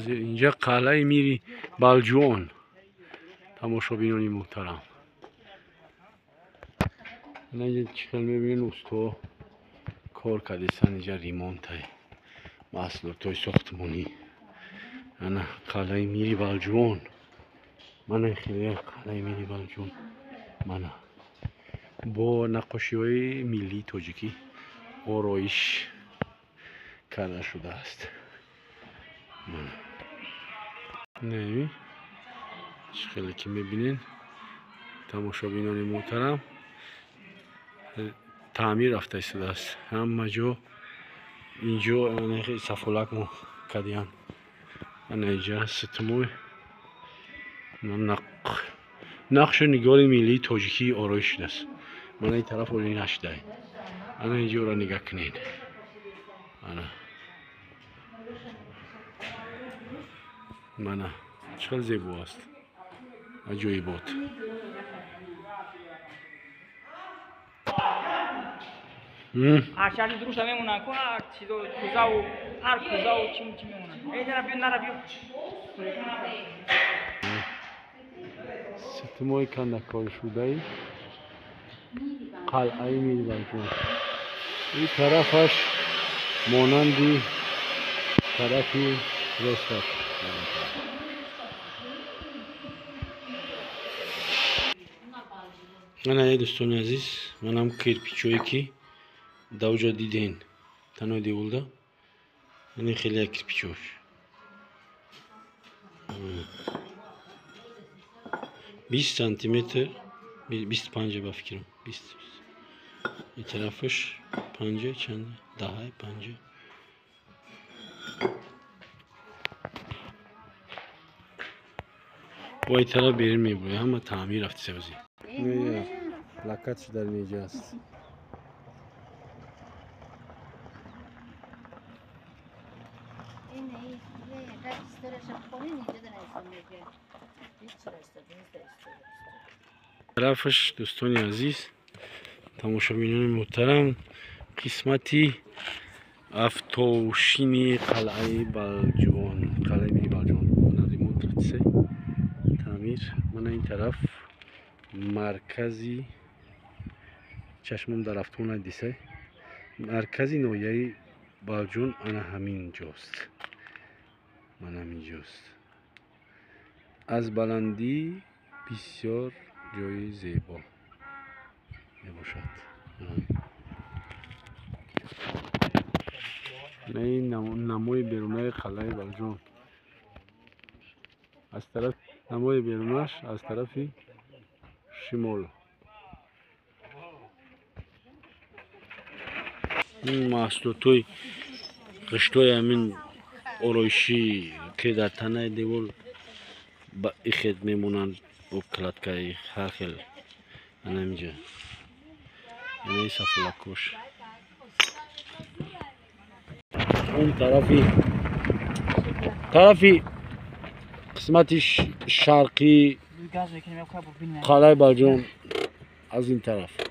اینجا قلعه میری بالجوان. تماشابینان محترم، اینجا چیکار میبینین؟ استوا کار کردیسن اینجا ریمونت های محصولات های ساختمانی. انا قلعه میری بالجوان. من خیلی قلعه میری بالجوان من با نقاشی های ملی تاجیکی آرایش کرده شده است. نه خیلی که میبینین تماشابینان محترم، تعمیر رفته ایستاده است. همه جا اینجا سفالک مو کدیان اینجا ستموی نقش نگار ملی تاجیکی آرایش شده است. من این طرف رو نشده انا اینجا را نگاه کنید. من چقدر زیبا است، عجایبات. آشانی دروش میمونن که هر چیزو کوزا و هر کوزا و چی میمونن. ای طرف بیو نرا ستموی کندکار شده ای قلعه میری بالجوان. این طرفش مانندی طرفی رستاق. من دوستان عزیز، منم کیرپیچویی که دوجا دیدین تنها دیولده این خیلی کیرپیچوش 20 سانتی متر 25 با فکرم 20. این طرفش 5 چند 10 5. با این طرف بیرون میبوده همه تعمیر رفته سبزی. پلاکتش در اینجا است. طرفش دوستان عزیز تماشابینان محترم قسمتی افتوشینی قلعه بالجوان، قلعه میری بالجوان ریمونت رتسه تعمیر. من این طرف مرکزی چشمم در افتون دیسه مرکزی نویه بالجوان انا همین جاست. من همین جاست. از بلندی بسیار جای زیبا میباشد. این نمای بیرونه قلعه بالجوان. از طرف نمای بیرونش از طرف شمال. این محصولات قشتای همین آرایشی که در تنه دیوار با اخید میمونند با کلاتکای هر خیل اینجا این سفالکوش. اون طرفی قسمت شرقی قلعه بالجوان از این طرف.